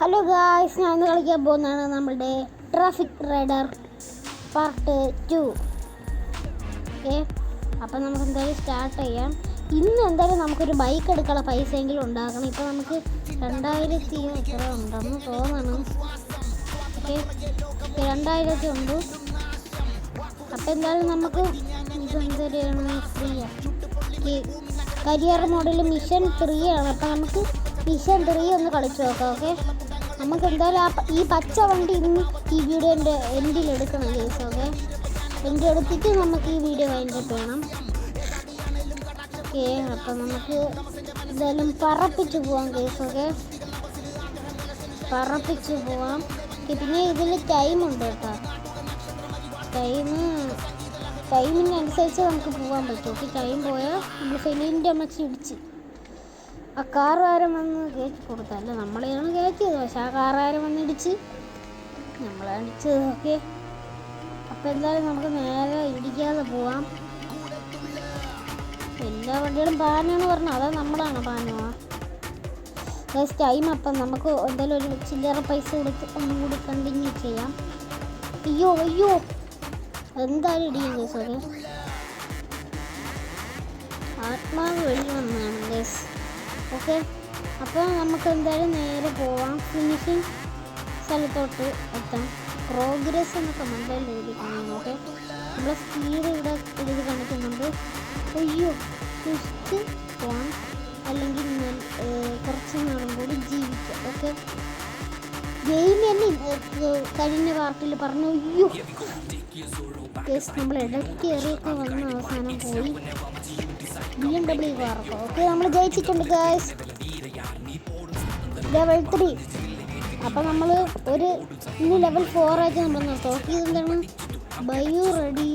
Hello guys, ഞാൻ ഇന്ന് കളിക്കാൻ പോകുന്നതാണ് നമ്മുടെ ട്രാഫിക് റൈഡർ പാർട്ട് 2. ഓക്കെ, അപ്പം നമുക്ക് എന്തായാലും സ്റ്റാർട്ട് ചെയ്യാം. ഇന്ന് എന്തായാലും നമുക്കൊരു ബൈക്ക് എടുക്കാനുള്ള പൈസയെങ്കിലും ഉണ്ടാക്കണം. ഇപ്പം നമുക്ക് 2000 എത്ര ഉണ്ടെന്ന് തോന്നണം. ഓക്കെ, 2000 ഉണ്ട്. അപ്പം എന്തായാലും നമുക്ക് ഇതെന്തൊരു ഫ്രീ കരിയർ മോഡൽ മിഷൻ 3 ആണ്. അപ്പം നമുക്ക് മിഷൻ 3 ഒന്ന് കളിച്ചു നോക്കാം. ഓക്കെ, നമുക്ക് എന്തായാലും ഈ പച്ച വണ്ടി ഇന്ന് ഈ വീഡിയോൻ്റെ എൻഡിൽ എടുക്കണം കേസ്. ഓക്കെ, എൻഡ് എടുത്തിട്ട് നമുക്ക് ഈ വീഡിയോ വൈൻഡപ്പ് ചെയ്യണം. ഓക്കെ, അപ്പം നമുക്ക് എന്തായാലും പറപ്പിച്ച് പോവാം കേസ്. ഓക്കെ, പറപ്പിച്ച് പോവാം. പിന്നെ ഇതിൽ ടൈമുണ്ട് കേട്ടോ. ടൈമിനനുസരിച്ച് നമുക്ക് പോകാൻ പറ്റും. ഓക്കെ, ടൈം പോയാൽ നമ്മൾ ഫെലിൻ്റെ അമ്മച്ച് ഇടിച്ച് ആ കാറുകാരൻ വന്ന് കയറ്റി കൊടുത്തല്ല, നമ്മളെയാണ് കയറ്റിയത്. പക്ഷെ ആ കാറുകാരൻ വന്ന് ഇടിച്ച് നമ്മളെ അടിച്ചത്. ഓക്കെ, അപ്പം എന്തായാലും നമുക്ക് നേരെ ഇടിക്കാതെ പോവാം. എല്ലാ വണ്ടികളും പാനാണ് പറഞ്ഞത്, അതാ നമ്മളാണ് പാനുവാ ടൈം. അപ്പം നമുക്ക് എന്തായാലും ഒരു ചില്ലറ പൈസ കൊടുത്ത് ഒന്നും കൂടി കണ്ടിന്യൂ ചെയ്യാം. അയ്യോ എന്തായാലും ഇടിയും കേസ്. ഓക്കെ, ആത്മാവ് വഴി വന്നതാണ് കേസ്. ഓക്കെ, അപ്പോൾ നമുക്ക് എന്തായാലും നേരെ പോവാം. ഫിനിഷിങ് സ്ഥലത്തോട്ട് എത്താം. പ്രോഗ്രസ് എന്നൊക്കെ മൊബൈലിൽ എഴുതി കാണുന്നു. ഓക്കെ, നമ്മളെ സ്പീഡ് ഇവിടെ എഴുതി കാണിക്കുന്നുണ്ട്. അയ്യോ, ജസ്റ്റ് പോവാം, അല്ലെങ്കിൽ ഞാൻ കുറച്ച് നാളും കൂടി ജീവിക്കാം. ഓക്കെ, ഗെയിം തന്നെ കഴിഞ്ഞ പാർട്ടിൽ പറഞ്ഞു. അയ്യോ കേസ്, നമ്മൾ ഇടയ്ക്ക് ഏറിയൊക്കെ വന്ന അവസാനം പോയി BMW കാറൊക്കെ. ഓക്കെ, നമ്മൾ ജയിച്ചിട്ടുണ്ട് ഗായ്സ്, ലെവൽ 3. അപ്പം നമ്മൾ ഇന്ന് ലെവൽ 4 ആയിട്ട് നമ്മൾ നിർത്തും. ഓക്കെ, ഇതെന്താണ് ബയോ റെഡി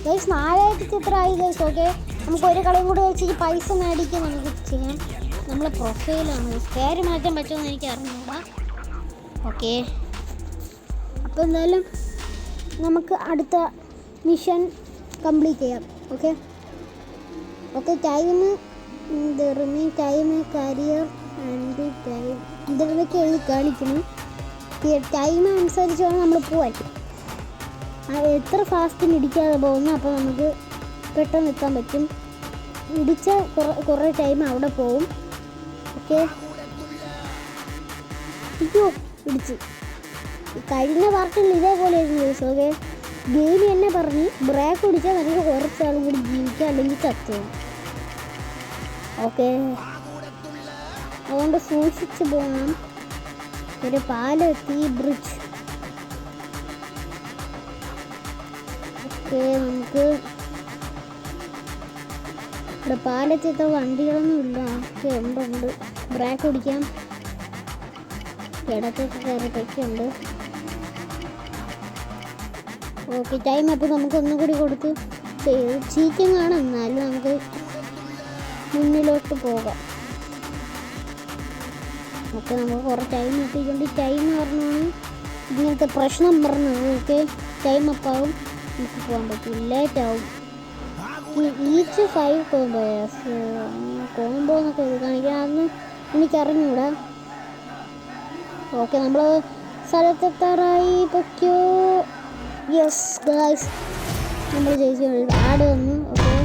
ഗൈസ്, 4000 എത്ര ആയി ഗൈസ്. ഓക്കെ, നമുക്ക് ഒരു കളിയും കൂടെ വെച്ച് പൈസ മേടിക്കാൻ നമുക്ക് ചെയ്യാം. നമ്മളെ പ്രൊഫൈലാണ് പേര് മാറ്റാൻ പറ്റുമെന്ന് എനിക്ക് അറിഞ്ഞൂടാ. ഓക്കെ, അപ്പോൾ എന്തായാലും നമുക്ക് അടുത്ത മിഷൻ കംപ്ലീറ്റ് ചെയ്യാം. Okay, time time career and time ഇതിലൊക്കെ എഴുതി കാണിക്കണം. ടൈം അനുസരിച്ച് വേണം നമ്മൾ പോവാൻ. എത്ര ഫാസ്റ്റിന് ഇടിക്കാതെ പോകുന്നു, അപ്പോൾ നമുക്ക് പെട്ടെന്ന് എത്താൻ പറ്റും. ഇടിച്ച കുറേ ടൈം അവിടെ പോവും. ഓക്കെ, അയ്യോ ഇടിച്ച്. കഴിഞ്ഞ പാർട്ടിൽ ഇതേപോലെ ആയിരുന്നു. ഓക്കെ, ഗെയിം എന്നെ പറഞ്ഞ് ബ്രേക്ക് പിടിച്ചാൽ നമുക്ക് കുറച്ചാളും കൂടി ജീവിക്കാം, അല്ലെങ്കിൽ ചത്തുപോകും. ഓക്കെ, അതുകൊണ്ട് സൂക്ഷിച്ച് പോകണം. ഒരു പാലെത്തി, ബ്രിഡ്ജ്. ഓക്കെ, നമുക്ക് ഇവിടെ പാലെത്തിയത്ര വണ്ടികളൊന്നും ഇല്ല. ഓക്കെ, ഉണ്ട്. ബ്രേക്ക് പിടിക്കാം. ഇടത്തൊക്കെ കയറിട്ടൊക്കെ ഉണ്ട്. ഓക്കെ, ടൈം അപ്പോൾ നമുക്ക് ഒന്നും കൂടി കൊടുത്ത് ചീറ്റിംഗ് ആണ്, എന്നാലും നമുക്ക് മുന്നിലോട്ട് പോകാം. ഓക്കെ, നമുക്ക് കുറേ ടൈം കിട്ടിക്കൊണ്ട് ടൈം പറഞ്ഞാണ് ഇങ്ങനത്തെ പ്രശ്നം പറഞ്ഞത്. ഓക്കെ, ടൈം അപ്പാവും, നമുക്ക് പോകാൻ പറ്റും, ലേറ്റാവും. ഈച്ച് 5 കോംബോ എന്നൊക്കെ ഇത് കാണിക്കാം, അതൊന്നും എനിക്കറിഞ്ഞൂടാ. ഓക്കെ, നമ്മൾ സ്ഥലത്തെത്താറായി. പൊയ്ക്കോ. യെസ് ഗായ്സ്, നമ്മൾ ജയിച്ചു. ആഡ് വന്നു. Okay,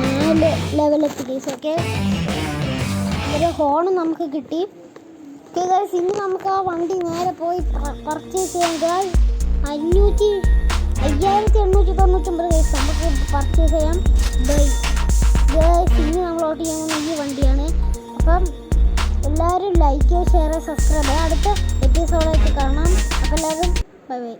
4 ലെവലെത്തി guys. ഓക്കെ, ഒരു ഹോണും നമുക്ക് കിട്ടി. ഓക്കെ ഗൈസ്, ഇനി നമുക്ക് ആ വണ്ടി നേരെ പോയി പർച്ചേസ് ചെയ്യാം. ഗായ്സ് 5899 ഗൈസ് നമുക്ക് പർച്ചേസ് ചെയ്യാം. ഗൈസ്, ഇനി നമ്മൾ ഓട്ട് ചെയ്യാൻ പോകുന്ന ഈ വണ്ടിയാണ്. അപ്പം എല്ലാവരും ലൈക്ക്, ഷെയർ, സബ്സ്ക്രൈബ്. അടുത്ത എപ്പിസോഡായിട്ട് കാണാം. അപ്പോൾ എല്ലാവരും ബൈ ബൈ.